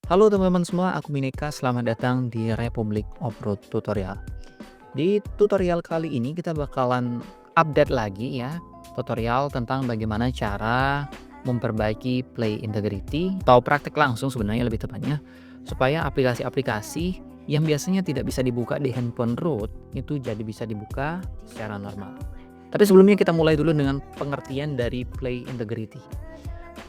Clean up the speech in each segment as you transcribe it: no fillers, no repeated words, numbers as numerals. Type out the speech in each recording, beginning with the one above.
Halo teman-teman semua, aku Minika. Selamat datang di Republic Off-Road Tutorial. Di tutorial kali ini kita bakalan update lagi ya, tutorial tentang bagaimana cara memperbaiki Play Integrity atau praktek langsung sebenarnya lebih tepatnya, supaya aplikasi-aplikasi yang biasanya tidak bisa dibuka di handphone root itu jadi bisa dibuka secara normal. Tapi sebelumnya kita mulai dulu dengan pengertian dari Play Integrity.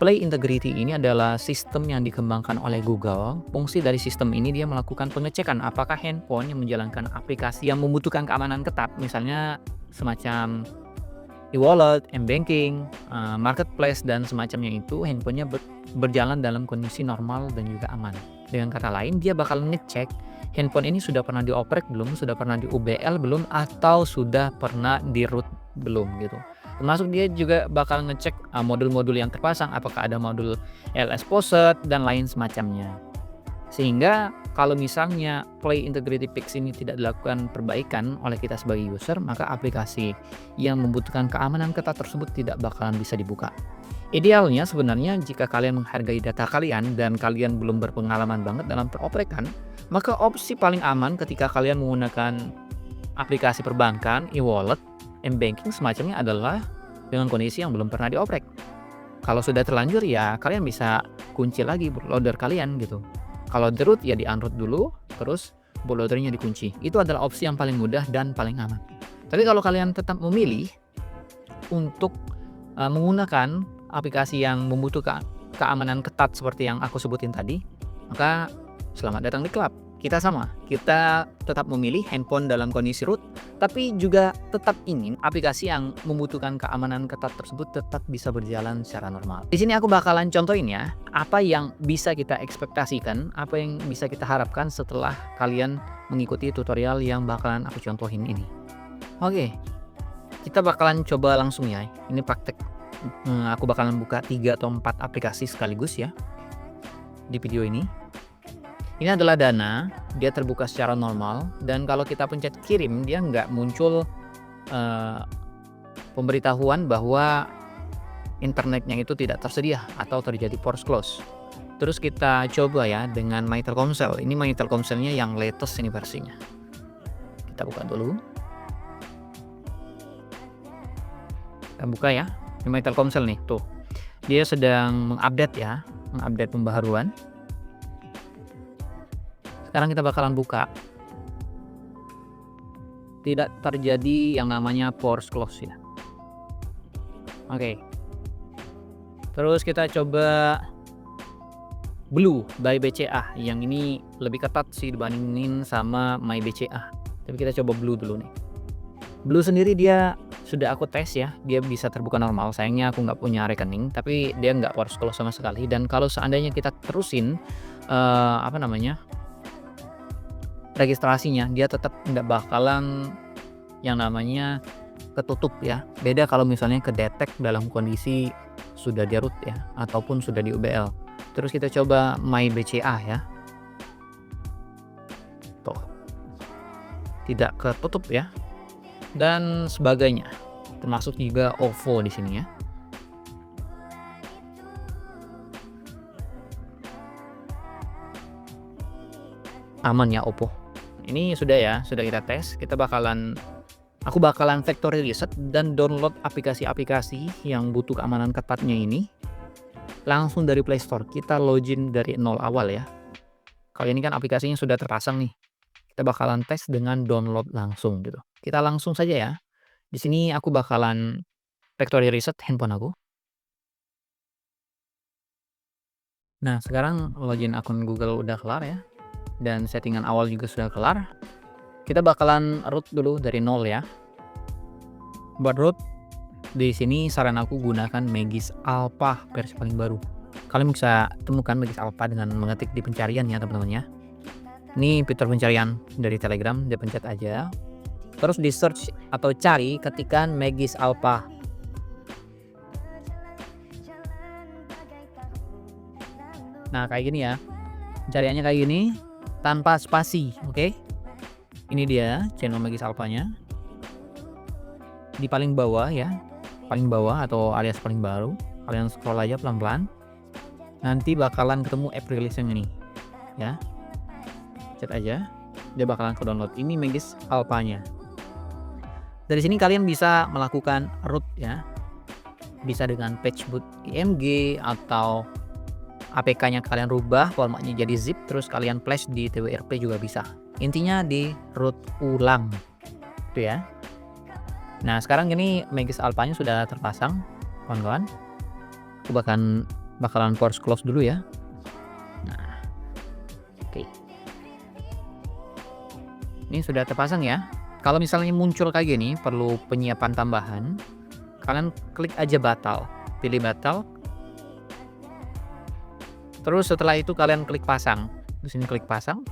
Play Integrity ini adalah sistem yang dikembangkan oleh Google. Fungsi dari sistem ini dia melakukan pengecekan apakah handphone yang menjalankan aplikasi yang membutuhkan keamanan ketat, misalnya semacam e-wallet, m-banking, marketplace dan semacamnya itu handphonenya berjalan dalam kondisi normal dan juga aman. Dengan kata lain, dia bakal ngecek handphone ini sudah pernah dioprek belum, sudah pernah di UBL belum, atau sudah pernah di root belum gitu. Termasuk dia juga bakal ngecek modul-modul yang terpasang, apakah ada modul LS Poset dan lain semacamnya. Sehingga kalau misalnya Play Integrity Fix ini tidak dilakukan perbaikan oleh kita sebagai user, maka aplikasi yang membutuhkan keamanan ketat tersebut tidak bakalan bisa dibuka. Idealnya sebenarnya jika kalian menghargai data kalian dan kalian belum berpengalaman banget dalam peroprekan, maka opsi paling aman ketika kalian menggunakan aplikasi perbankan, e-wallet, m-banking semacamnya adalah dengan kondisi yang belum pernah dioprek. Kalau sudah terlanjur ya kalian bisa kunci lagi bootloader kalian gitu. Kalau di root ya di unroot dulu, terus bootloadernya dikunci. Itu adalah opsi yang paling mudah dan paling aman. Tapi kalau kalian tetap memilih untuk menggunakan aplikasi yang membutuhkan keamanan ketat seperti yang aku sebutin tadi, maka selamat datang di klub. Kita sama, kita tetap memilih handphone dalam kondisi root, tapi juga tetap ingin aplikasi yang membutuhkan keamanan ketat tersebut tetap bisa berjalan secara normal. Di sini aku bakalan contohin ya, apa yang bisa kita ekspektasikan, apa yang bisa kita harapkan setelah kalian mengikuti tutorial yang bakalan aku contohin ini. Oke, kita bakalan coba langsung ya, ini praktek. Aku bakalan buka 3 atau 4 aplikasi sekaligus ya di video ini. Ini adalah Dana, dia terbuka secara normal, dan kalau kita pencet kirim dia nggak muncul pemberitahuan bahwa internetnya itu tidak tersedia atau terjadi force close. Terus kita coba ya dengan My Telkomsel. Ini My Telkomselnya yang latest ini versinya. Kita buka dulu. Kita buka ya. Ini My Telkomsel nih, tuh. Dia sedang mengupdate ya, mengupdate pembaharuan. Sekarang kita bakalan buka. Tidak terjadi yang namanya force close ya. Oke. Terus kita coba Blue by BCA. Yang ini lebih ketat sih dibandingin sama My BCA. Tapi kita coba Blue dulu nih. Blue sendiri dia sudah aku tes ya. Dia bisa terbuka normal. Sayangnya aku nggak punya rekening. Tapi dia nggak force close sama sekali. Dan kalau seandainya kita terusin registrasinya, dia tetap nggak bakalan yang namanya ketutup ya. Beda kalau misalnya kedetek dalam kondisi sudah di root ya, ataupun sudah di UBL. Terus kita coba My BCA ya. Tuh. Tidak ketutup ya. Dan sebagainya. Termasuk juga OVO di sini ya. Aman ya Oppo. Ini sudah ya, sudah kita tes. Aku bakalan factory reset dan download aplikasi-aplikasi yang butuh keamanan ketatnya ini langsung dari Play Store. Kita login dari nol awal ya. Kalau ini kan aplikasinya sudah terpasang nih. Kita bakalan tes dengan download langsung gitu. Kita langsung saja ya. Di sini aku bakalan factory reset handphone aku. Nah, sekarang login akun Google udah kelar ya. Dan settingan awal juga sudah kelar. Kita bakalan root dulu dari nol ya. Buat root di sini saran aku gunakan Magis Alpha versi paling baru. Kalian bisa temukan Magis Alpha dengan mengetik di pencarian ya teman-teman ya. Ini fitur pencarian dari Telegram, dia pencet aja. Terus di search atau cari ketikan Magis Alpha. Nah kayak gini ya. Pencariannya kayak gini. Tanpa spasi, oke? Ini dia channel Magis Alpha-nya. Di paling bawah ya, paling bawah atau alias paling baru. Kalian scroll aja pelan-pelan. Nanti bakalan ketemu app release yang ini. ya. Pencet aja, dia bakalan ke download. Ini Magisk Alpha-nya. Dari sini kalian bisa melakukan root ya. Bisa dengan patch boot IMG atau APK-nya kalian rubah formatnya jadi zip terus kalian flash di TWRP juga bisa. Intinya di root ulang. Itu ya. Nah, sekarang ini Magisk Alpha-nya sudah terpasang, kawan-kawan. Aku bakalan force close dulu ya. Nah, oke. Ini sudah terpasang ya. Kalau misalnya muncul kayak gini, perlu penyiapan tambahan, kalian klik aja batal, pilih batal. Terus setelah itu kalian klik pasang. Di sini klik pasang,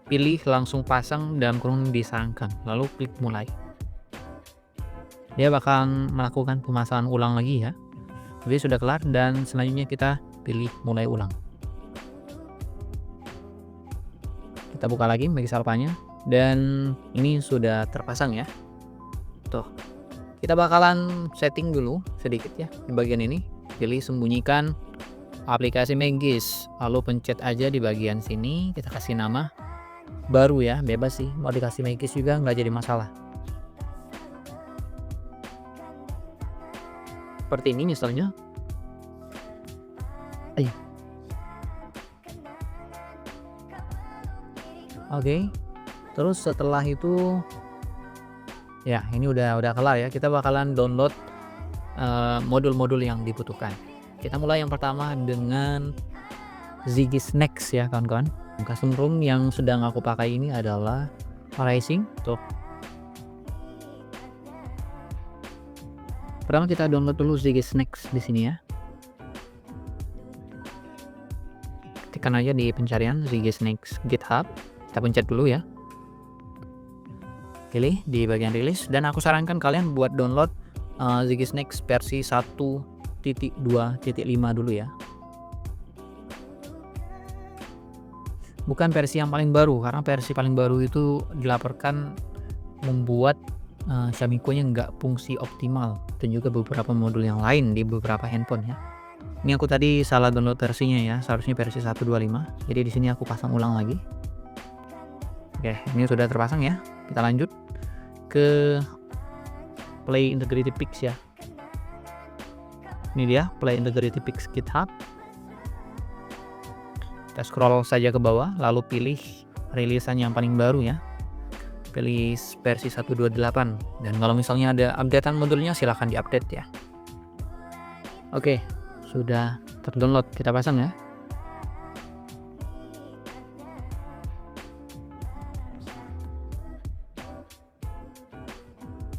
pilih langsung pasang dalam kurung disayangkan, lalu klik mulai. Dia bakal melakukan pemasangan ulang lagi ya. Jadi sudah kelar dan selanjutnya kita pilih mulai ulang. Kita buka lagi Magisk Alpha-nya dan ini sudah terpasang ya. Tuh. Kita bakalan setting dulu sedikit ya di bagian ini. Pilih sembunyikan aplikasi Magisk, lalu pencet aja di bagian sini, kita kasih nama baru ya, bebas sih mau dikasih Magisk juga nggak jadi masalah. Seperti ini misalnya. Ayo. Oke. Terus setelah itu ya ini udah kelar ya. Kita bakalan download modul-modul yang dibutuhkan. Kita mulai yang pertama dengan Zigis Next ya kawan-kawan. Custom room yang sedang aku pakai ini adalah Racing. Tuh. Pertama kita download dulu Zigis Next di sini ya. Tekan aja di pencarian Zigis Next GitHub. Kita pencet dulu ya. Pilih di bagian rilis dan aku sarankan kalian buat download Zigis Next versi 1.2.5 dulu ya. Bukan versi yang paling baru, karena versi paling baru itu dilaporkan membuat Shamiko-nya nggak fungsi optimal dan juga beberapa modul yang lain di beberapa handphone ya. Ini aku tadi salah download versinya ya, seharusnya versi 1.25. Jadi di sini aku pasang ulang lagi. Oke, ini sudah terpasang ya. Kita lanjut ke Play Integrity Pix ya. Ini dia Play Integrity Pix GitHub. Kita scroll saja ke bawah, lalu pilih rilisan yang paling baru ya. Pilih versi 1.28 dan kalau misalnya ada updatean modulnya silahkan diupdate ya. Oke, sudah terdownload, kita pasang ya.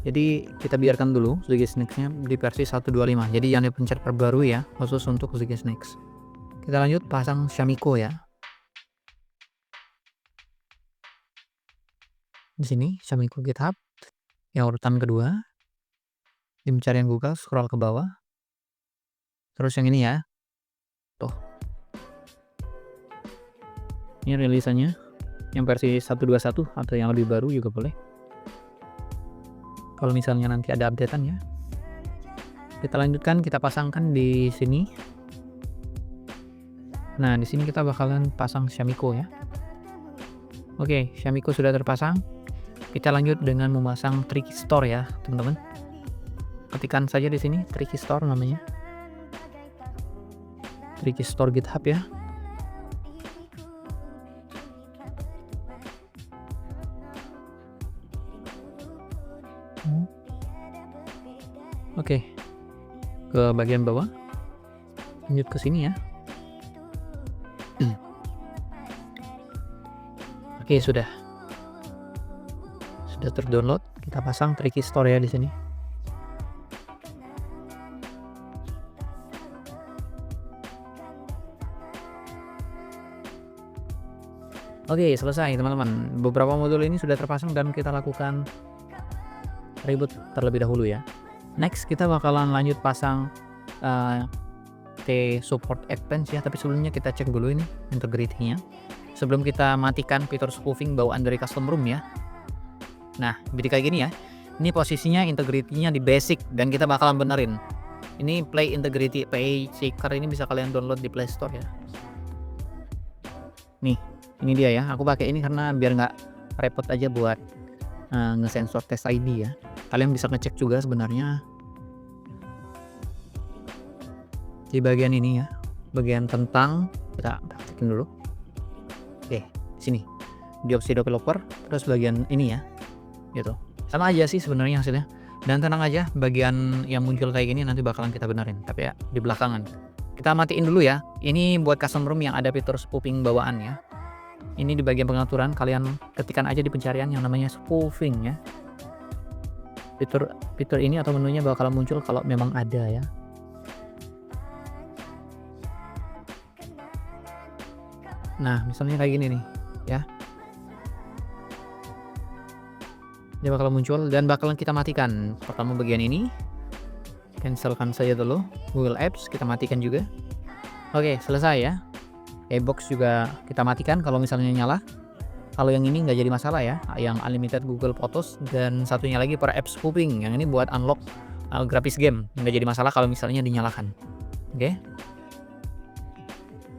Jadi kita biarkan dulu Zigis Next-nya di versi 1.25. Jadi yang dipencet perbarui ya, khusus untuk Zigis Next. Kita lanjut pasang Shamiko ya. Di sini Shamiko GitHub yang urutan kedua. Di pencarian Google scroll ke bawah. Terus yang ini ya. Tuh. Ini rilisannya yang versi 1.21 atau yang lebih baru juga boleh. Kalau misalnya nanti ada updatean ya. Kita lanjutkan, kita pasangkan di sini. Nah, di sini kita bakalan pasang Shamiko ya. Oke, Shamiko sudah terpasang. Kita lanjut dengan memasang Tricky Store ya, teman-teman. Ketikkan saja di sini Tricky Store namanya. Tricky Store GitHub ya. Oke. Ke bagian bawah. Lanjut ke sini ya. Oke, sudah terdownload. Kita pasang Tricky Store ya di sini. Oke, selesai teman-teman. Beberapa modul ini sudah terpasang dan kita lakukan reboot terlebih dahulu ya. Next kita bakalan lanjut pasang T-Support Advance ya. Tapi sebelumnya kita cek dulu ini integrity-nya. Sebelum kita matikan fitur spoofing bawaan dari custom room ya. Nah, jadi kayak gini ya. Ini posisinya integrity-nya di basic dan kita bakalan benerin. Ini Play Checker ini bisa kalian download di Play Store ya. Nih, Ini dia ya, aku pakai ini karena biar nggak repot aja buat ngesensor Touch ID ya. Kalian bisa ngecek juga sebenarnya di bagian ini ya, bagian tentang, kita praktekin dulu. Oke, sini diopsi developer, terus bagian ini ya, gitu. Sama aja sih sebenarnya hasilnya. Dan tenang aja, bagian yang muncul kayak gini nanti bakalan kita benerin, tapi ya di belakangan. Kita matiin dulu ya. Ini buat custom ROM yang ada fitur spoofing bawaan ya. Ini di bagian pengaturan, kalian ketikkan aja di pencarian yang namanya spoofing ya. Fitur ini atau menunya bakal muncul kalau memang ada ya. Nah, misalnya kayak gini nih ya. Dia bakal muncul dan bakalan kita matikan. Pertama bagian ini, cancelkan saja dulu. Google Apps kita matikan juga. Oke, selesai ya. Box juga kita matikan kalau misalnya nyala. Kalau yang ini nggak jadi masalah ya, yang unlimited Google Photos, dan satunya lagi per app spoofing, yang ini buat unlock grafis game, nggak jadi masalah kalau misalnya dinyalakan. Oke.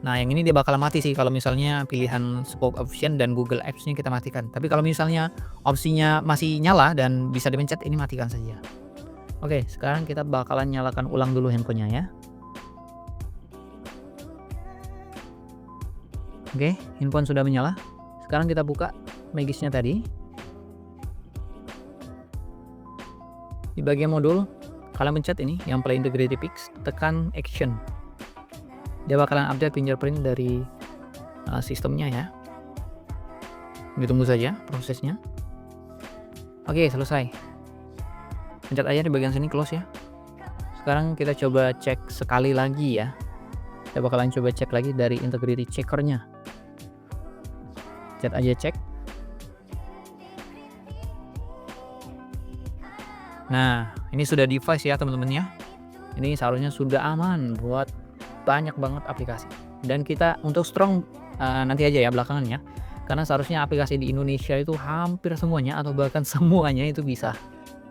Nah, yang ini dia bakal mati sih kalau misalnya pilihan spoof option dan Google Apps-nya kita matikan. Tapi kalau misalnya opsinya masih nyala dan bisa dipencet, ini matikan saja. Oke, sekarang kita bakalan nyalakan ulang dulu handphonenya ya. Oke, handphone sudah menyala. Sekarang kita buka Magisk-nya tadi. Di bagian modul, kalian pencet ini yang Play Integrity Fix, tekan Action. Dia bakalan update fingerprint dari sistemnya ya. Ditunggu saja prosesnya. Oke, selesai. Pencet aja di bagian sini close ya. Sekarang kita coba cek sekali lagi ya. Kita bakalan coba cek lagi dari integrity checkernya. Pencet aja cek. Nah, ini sudah device ya teman-teman ya. Ini seharusnya sudah aman buat banyak banget aplikasi. Dan kita untuk strong nanti aja ya belakangan ya. Karena seharusnya aplikasi di Indonesia itu hampir semuanya atau bahkan semuanya itu bisa.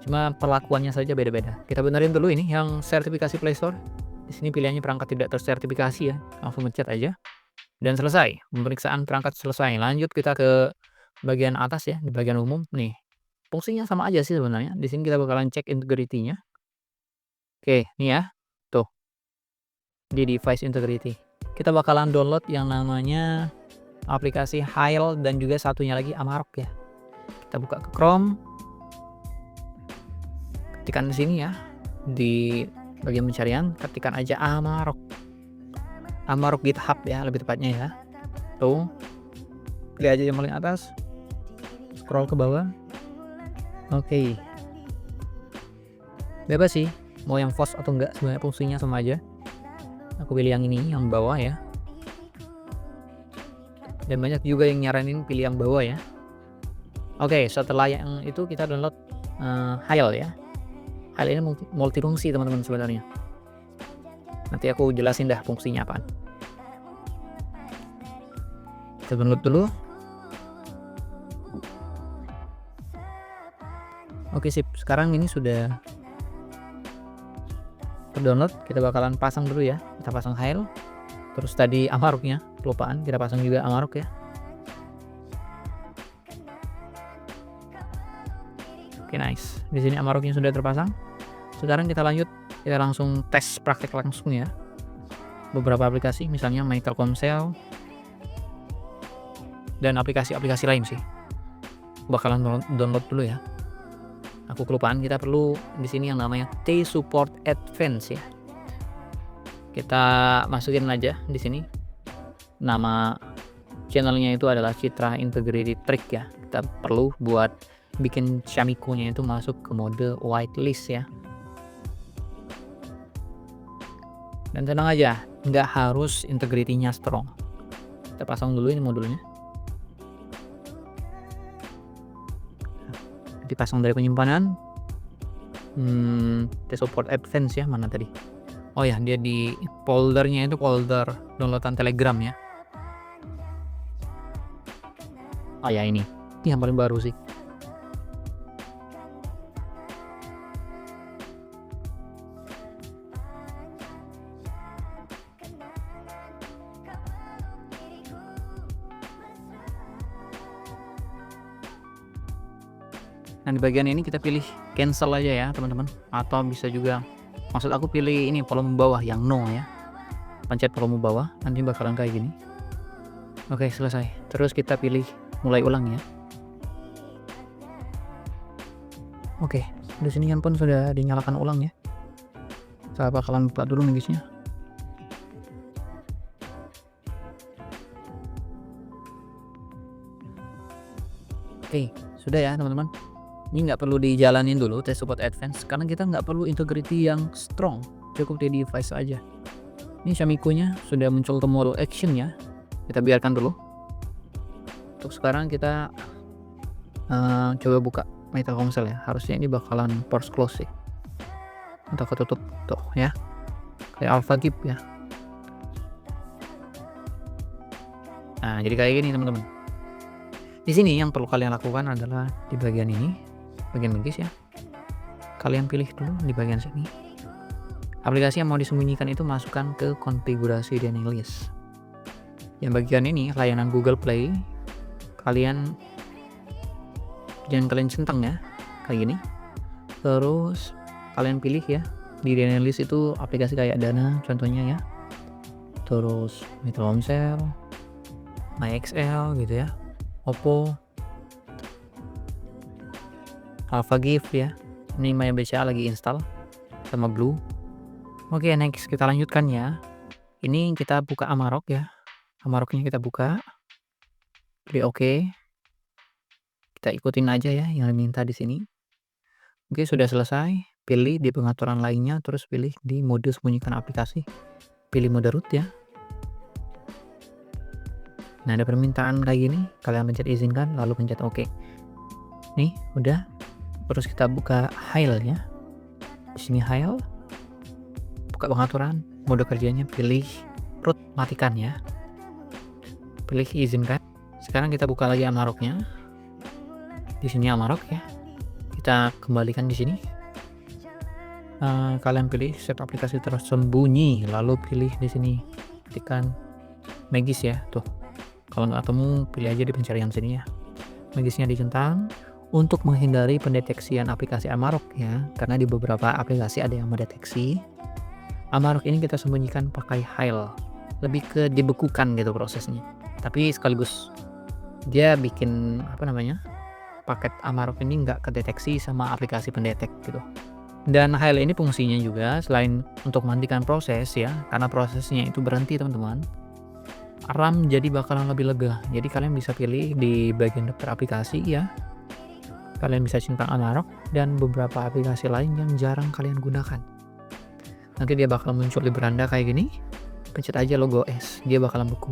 Cuma perlakuannya saja beda-beda. Kita benerin dulu ini yang sertifikasi Play Store. Di sini pilihannya perangkat tidak tersertifikasi ya. Langsung pencet aja. Dan selesai. Pemeriksaan perangkat selesai. Lanjut kita ke bagian atas ya, di bagian umum nih. Fungsinya sama aja sih sebenarnya. Di sini kita bakalan cek integrity-nya. Oke, nih ya. Tuh. Di device integrity. Kita bakalan download yang namanya aplikasi Hail dan juga satunya lagi Amarok ya. Kita buka ke Chrome. Ketikkan di sini ya. Di bagian pencarian ketikkan aja Amarok. Amarok GitHub ya lebih tepatnya ya. Tuh. Pilih aja yang paling atas. Scroll ke bawah. Oke. Bebas sih mau yang FOSS atau enggak, sebenarnya fungsinya sama aja. Aku pilih yang ini, yang bawah ya. Dan banyak juga yang nyaranin pilih yang bawah ya. Oke, setelah yang itu kita download Hail ya. Hail ini multifungsi teman-teman sebenarnya. Nanti aku jelasin dah fungsinya apaan. Kita download dulu. Oke sip, sekarang ini sudah terdownload. Kita bakalan pasang dulu ya. Kita pasang Hail. Terus tadi Amaroknya, kelupaan, kita pasang juga Amarok ya. Oke, nice. Di sini Amaroknya sudah terpasang. Sekarang kita lanjut, kita langsung tes praktek langsung ya. Beberapa aplikasi, misalnya My Telkomsel dan aplikasi-aplikasi lain sih. Bakalan download dulu ya. Aku kelupaan, kita perlu di sini yang namanya T-Support Advance ya. Kita masukin aja di sini. Nama channelnya itu adalah Citra Integrity Trick ya. Kita perlu buat bikin Xiaomi-nya itu masuk ke mode whitelist ya. Dan tenang aja, nggak harus integrity-nya strong. Kita pasang dulu ini modulnya. Dipasang dari penyimpanan. T-Support Advance ya, mana tadi? Oh ya, dia di foldernya itu folder downloadan Telegram ya. Oh ya, ini yang paling baru sih. Nah, di bagian ini kita pilih cancel aja ya teman-teman, atau bisa juga, maksud aku pilih ini volume bawah yang no ya, pencet volume bawah, nanti bakalan kayak gini. Oke, selesai. Terus kita pilih mulai ulang ya. Oke, di sini handphone sudah dinyalakan ulang ya. Saya bakalan buka dulu nih guysnya. Oke, sudah ya teman-teman. Ini nggak perlu dijalanin dulu tes support advance karena kita nggak perlu integrity yang strong, cukup di device aja. Ini Xiaomi-nya sudah muncul tombol action ya, kita biarkan dulu. Untuk sekarang kita coba buka Telkomsel ya, harusnya ini bakalan force close sih, atau ketutup tuh ya, kayak Alpha Gift ya. Nah, jadi kayak gini teman-teman. Di sini yang perlu kalian lakukan adalah di bagian ini, bagian Megis ya. Kalian pilih dulu di bagian sini. Aplikasi yang mau disembunyikan itu masukkan ke konfigurasi Danielius. Yang bagian ini layanan Google Play, kalian jangan kalian centang ya, kayak gini. Terus kalian pilih ya, di Danielius itu aplikasi kayak Dana contohnya ya. Terus Telkomsel, MyXL gitu ya. Oppo, Alpha Gift ya. Ini Maya BCA lagi install sama Blue. Oke, next kita lanjutkan ya. Ini kita buka Amarok ya. Amaroknya kita buka. Pilih oke. Kita ikutin aja ya yang diminta di sini. Oke, sudah selesai. Pilih di pengaturan lainnya, terus pilih di mode sembunyikan aplikasi. Pilih mode root ya. Nah, ada permintaan kayak gini, kalian pencet izinkan, lalu pencet OK. Nih, udah. Terus kita buka Hail ya. Di sini Hail. Buka pengaturan, mode kerjanya pilih root, matikan ya. Pilih izinkan. Sekarang kita buka lagi Amaroknya. Di sini Amarok ya. Kita kembalikan di sini. Kalian pilih set aplikasi tersembunyi, lalu pilih di sini, tekan Megis ya, tuh. Kalau nggak ketemu, pilih aja di pencarian sini ya. Megisnya dicentang untuk menghindari pendeteksian aplikasi Amarok ya, karena di beberapa aplikasi ada yang mendeteksi. Amarok ini kita sembunyikan pakai Hail, lebih ke dibekukan gitu prosesnya. Tapi sekaligus dia bikin paket Amarok ini nggak kedeteksi sama aplikasi pendetek gitu. Dan Hail ini fungsinya juga selain untuk menghentikan proses ya, karena prosesnya itu berhenti teman-teman, RAM jadi bakalan lebih lega. Jadi kalian bisa pilih di bagian daftar aplikasi ya. Kalian bisa centang Amarok dan beberapa aplikasi lain yang jarang kalian gunakan. Nanti dia bakal muncul di beranda kayak gini. Pencet aja logo S, dia bakalan beku.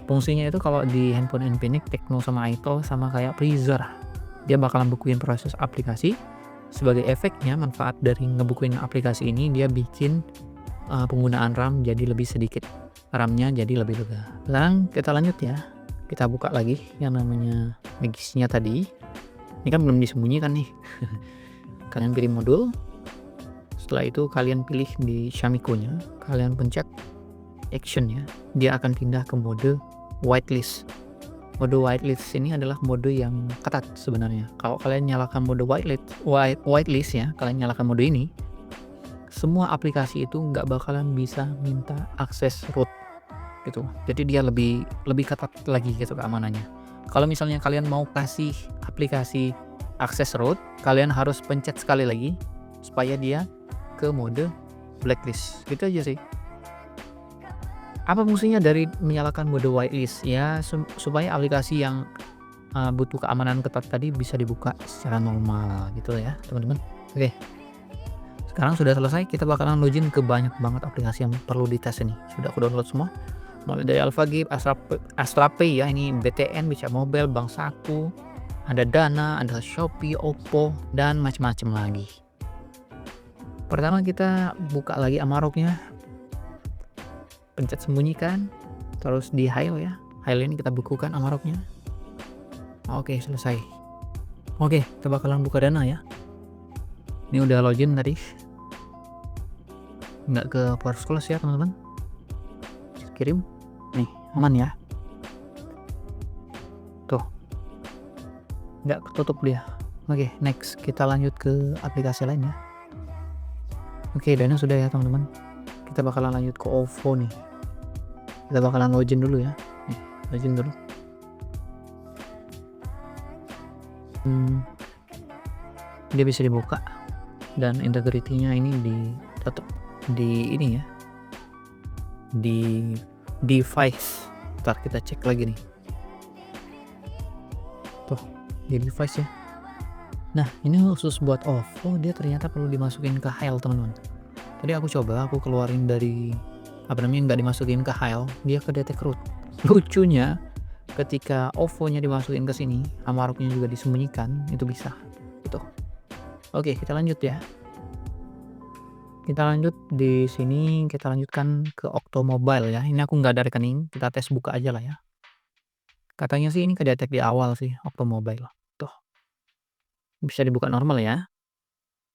Fungsinya itu kalau di handphone Infinix, Tecno sama Itel sama kayak Freezer. Dia bakalan bekuin proses aplikasi. Sebagai efeknya, manfaat dari ngebukuin aplikasi ini, dia bikin penggunaan RAM jadi lebih sedikit. RAM-nya jadi lebih lega. Sekarang kita lanjut ya. Kita buka lagi yang namanya Megisnya tadi. Ini kan belum disembunyikan nih. Kalian pilih modul. Setelah itu kalian pilih di Xiaomi-nya. Kalian pencet action ya. Dia akan pindah ke mode whitelist. Mode whitelist ini adalah mode yang ketat sebenarnya. Kalau kalian nyalakan mode whitelist ya, kalian nyalakan mode ini, semua aplikasi itu nggak bakalan bisa minta akses root gitu. Jadi dia lebih ketat lagi gitu keamanannya. Kalau misalnya kalian mau kasih aplikasi akses root, kalian harus pencet sekali lagi supaya dia ke mode blacklist. Gitu aja sih. Apa fungsinya dari menyalakan mode whitelist ya, supaya aplikasi yang butuh keamanan ketat tadi bisa dibuka secara normal gitu ya teman-teman. Oke, sekarang sudah selesai, kita bakalan login ke banyak banget aplikasi yang perlu dites ini. Sudah aku download semua, mulai dari Alpha Gift, Astra Pay ya, ini BTN, BCA Mobile, Bank Saku, ada Dana, ada Shopee, Oppo, dan macam-macam lagi. Pertama kita buka lagi Amaroknya, pencet sembunyikan, terus di Hail ya. Hail ini kita bukukan Amaroknya. Oke, selesai. Oke, kita bakalan buka Dana ya. Ini udah login tadi, nggak ke force close ya teman-teman. Kirim, nih aman ya. Tuh, nggak ketutup dia. Oke, next kita lanjut ke aplikasi lain ya. Oke, dana sudah ya teman-teman. Kita bakalan lanjut ke OVO nih. Kita bakalan login dulu ya. Nih, login dulu. Dia bisa dibuka dan integrity-nya ini tetap di ini ya. Di device. Ntar kita cek lagi nih. Tuh, di device ya. Nah, ini khusus buat OVO, dia ternyata perlu dimasukin ke Hile teman-teman. Tadi aku coba, aku keluarin dari nggak dimasukin ke Hile, dia ke detect root. Lucunya, ketika OVO-nya dimasukin ke sini, Amaroknya juga disembunyikan, itu bisa. Gitu. Oke, kita lanjut ya. Kita lanjut di sini, kita lanjutkan ke Okto Mobile ya. Ini aku nggak ada rekening, kita tes buka aja lah ya. Katanya sih ini kedetek di awal sih Okto Mobile. Tuh. Bisa dibuka normal ya.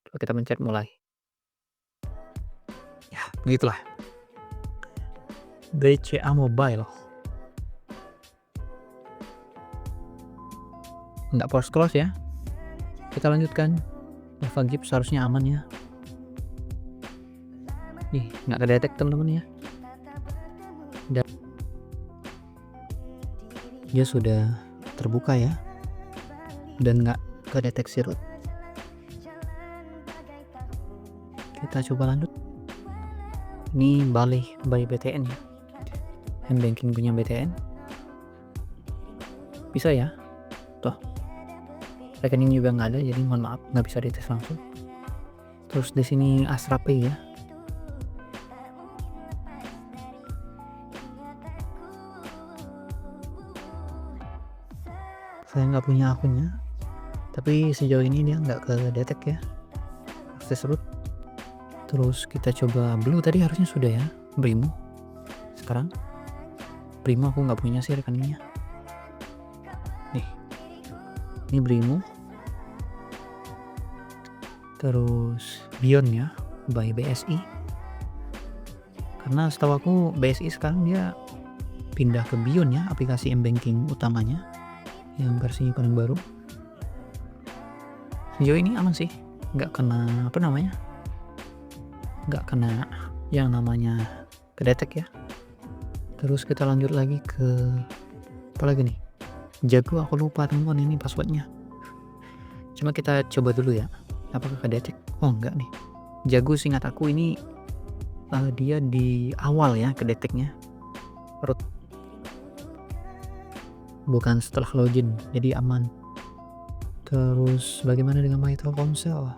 Coba kita pencet mulai. Ya, begitulah. BCA Mobile. Nggak force close ya. Kita lanjutkan. Java Gips harusnya aman ya. Nih, nggak kedetek teman-teman ya. Dan dia sudah terbuka ya. Dan nggak kedeteksi root. Kita coba lanjut. Ini by BTN ya. M-Banking punya BTN. Bisa ya. Tuh. Rekening juga nggak ada, jadi mohon maaf nggak bisa dites langsung. Terus di sini Astra Pay ya. Saya nggak punya akunnya, tapi sejauh ini dia nggak ke detect ya. Akses root. Terus kita coba Blue, tadi harusnya sudah ya. Brimo. Sekarang Brimo aku nggak punya sih rekeningnya. Nih, ini Brimo. Terus Bion ya, by BSI. Karena setahu aku BSI sekarang dia pindah ke Bion ya, aplikasi M-Banking utamanya yang versi paling baru. Sejauh ini aman sih, nggak kena nggak kena yang namanya kedetek ya. Terus kita lanjut lagi ke apa lagi nih, Jago. Aku lupa teman-teman ini passwordnya. Cuma kita coba dulu ya, apakah kedetek. Oh enggak nih, Jago seingat aku ini dia di awal ya kedeteknya root, bukan setelah login, jadi aman. Terus bagaimana dengan My Telkomsel?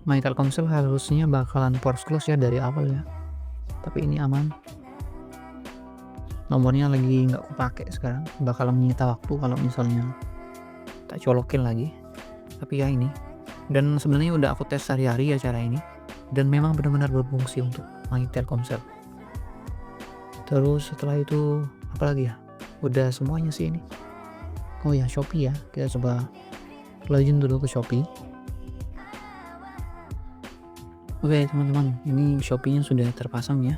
My Telkomsel harusnya bakalan force close ya dari awal ya, tapi ini aman. Nomornya lagi nggak kepake sekarang, bakal menyita waktu kalau misalnya tak colokin lagi. Tapi ya ini, dan sebenarnya udah aku tes sehari-hari ya cara ini, dan memang benar-benar berfungsi untuk My Telkomsel. Terus setelah itu apa lagi ya, udah semuanya sih ini. Oh ya, Shopee ya, kita coba login dulu ke Shopee. Oke teman-teman, ini Shopee-nya sudah terpasang ya,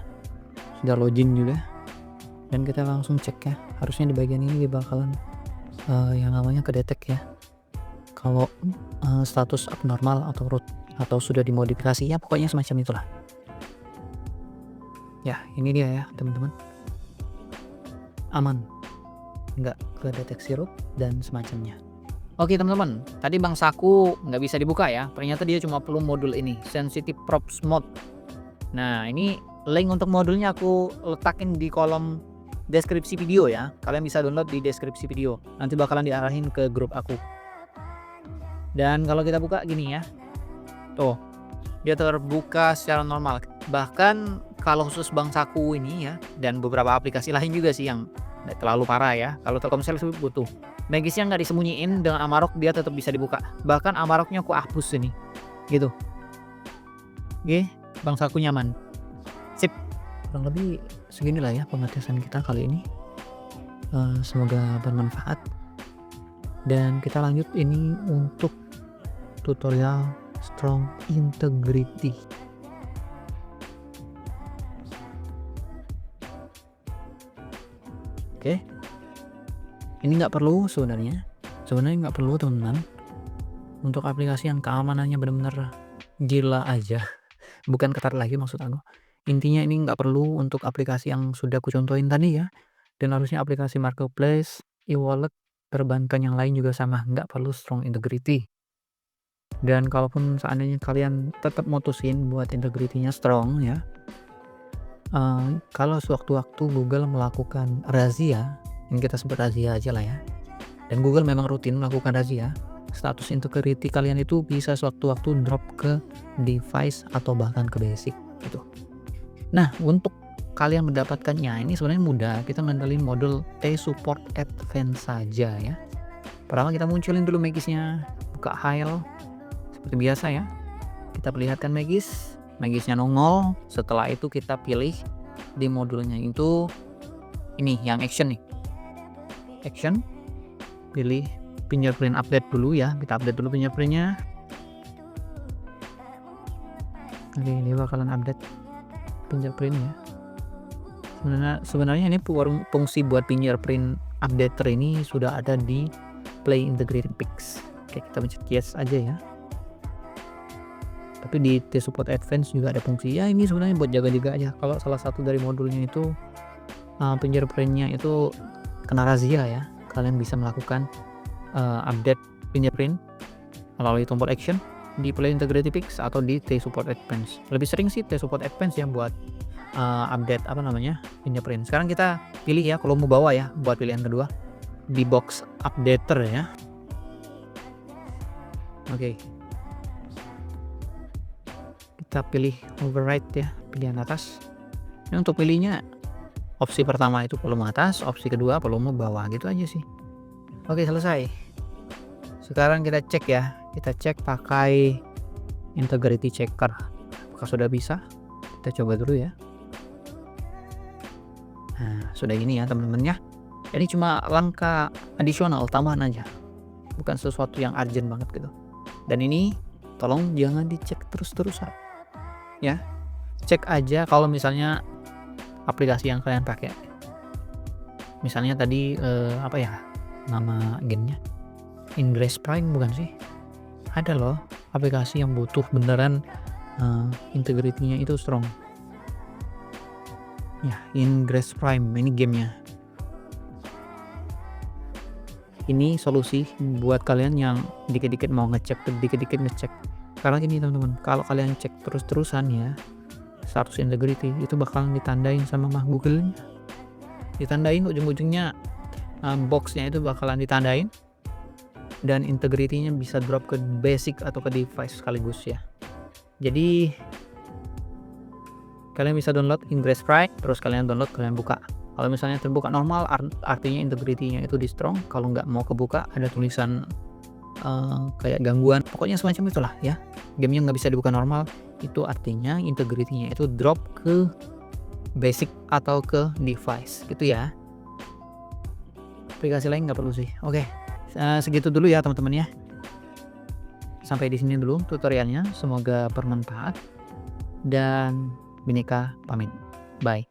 sudah login juga, dan kita langsung cek ya. Harusnya di bagian ini bakalan yang namanya kedetek ya, kalau status abnormal atau root atau sudah dimodifikasi ya, pokoknya semacam itulah ya. Ini dia ya teman-teman, aman, nggak kedeteksi root dan semacamnya. Oke teman-teman, tadi bangsaku nggak bisa dibuka ya, ternyata dia cuma perlu modul ini, Sensitive Props Mode. Nah ini link untuk modulnya aku letakin di kolom deskripsi video ya, kalian bisa download di deskripsi video, nanti bakalan diarahin ke grup aku. Dan kalau kita buka gini ya, tuh dia terbuka secara normal. Bahkan kalau khusus bangsaku ini ya, dan beberapa aplikasi lain juga sih yang nggak terlalu parah ya, kalau Telkomsel sih butuh Magisnya nggak disembunyiin, dengan Amarok dia tetap bisa dibuka. Bahkan Amaroknya aku hapus ini, gitu. Oke, bangsaku nyaman. Sip. Kurang lebih seginilah ya pengetesan kita kali ini. Semoga bermanfaat. Dan kita lanjut ini untuk tutorial Strong Integrity. Oke. Ini nggak perlu sebenarnya, Sebenarnya nggak perlu teman-teman, untuk aplikasi yang keamanannya benar-benar gila aja, bukan ketat lagi maksud aku. Intinya ini nggak perlu untuk aplikasi yang sudah aku contohin tadi ya, dan harusnya aplikasi marketplace, e-wallet, perbankan yang lain juga sama, nggak perlu strong integrity. Dan kalaupun seandainya kalian tetap mutusin buat integrity-nya strong ya, kalau sewaktu-waktu Google melakukan razia, ini kita sebut razia aja lah ya, dan Google memang rutin melakukan razia, status integrity kalian itu bisa sewaktu-waktu drop ke device atau bahkan ke basic gitu. Nah, untuk kalian mendapatkannya ini sebenarnya mudah, kita ngandelin modul T-Support Advance saja ya. Pertama kita munculin dulu Magisnya, buka Hile seperti biasa ya. Kita perlihatkan Magisnya nongol. Setelah itu kita pilih di modulnya itu ini yang action nih. Action, pilih fingerprint update dulu ya. Kita update dulu fingerprintnya. Oke, ini bakalan update fingerprint ya. Sebenarnya ini fungsi buat fingerprint updater ini sudah ada di Play Integrated Pix. Oke, kita pencet yes aja ya. Tapi di T-Support Advance juga ada fungsi ya, ini sebenarnya buat jaga-jaga aja kalau salah satu dari modulnya itu fingerprintnya itu kena razia ya, kalian bisa melakukan update fingerprint melalui tombol action di Play Integrated Pix atau di T-Support Advance. Lebih sering sih T-Support Advance yang buat update fingerprint. Sekarang kita pilih ya, kalau mau bawa ya buat pilihan kedua di box updater ya. Oke, kita pilih override ya, pilihan atas. Ini untuk pilihnya opsi pertama itu volume atas, opsi kedua volume bawah, gitu aja sih. Oke, selesai. Sekarang kita cek ya, kita cek pakai integrity checker. Apakah sudah bisa? Kita coba dulu ya. Nah, sudah ini ya teman-teman ya. Ini cuma langkah additional, tambahan aja, bukan sesuatu yang urgent banget gitu. Dan ini tolong jangan dicek terus-terusan ya. Cek aja kalau misalnya aplikasi yang kalian pakai, misalnya tadi apa ya nama gamenya, Ingress Prime bukan sih, ada loh aplikasi yang butuh beneran integrity-nya itu strong ya. Ingress Prime ini gamenya. Ini solusi buat kalian yang dikit-dikit mau ngecek, dikit-dikit ngecek. Karena gini teman-teman, kalau kalian cek terus-terusan ya, status integrity itu bakalan ditandain sama Google-nya. Ditandain ujung-ujungnya boxnya itu bakalan ditandain, dan integrity-nya bisa drop ke basic atau ke device sekaligus ya. Jadi kalian bisa download Ingress Prime, terus kalian download, kalian buka. Kalau misalnya terbuka normal artinya integrity-nya itu di strong. Kalau nggak mau kebuka ada tulisan kayak gangguan, pokoknya semacam itulah ya. Gamenya nggak bisa dibuka normal, itu artinya integrity-nya itu drop ke basic atau ke device gitu ya. Aplikasi lain nggak perlu sih. Oke, segitu dulu ya teman-teman ya. Sampai di sini dulu tutorialnya, semoga bermanfaat, dan Bineka pamit. Bye.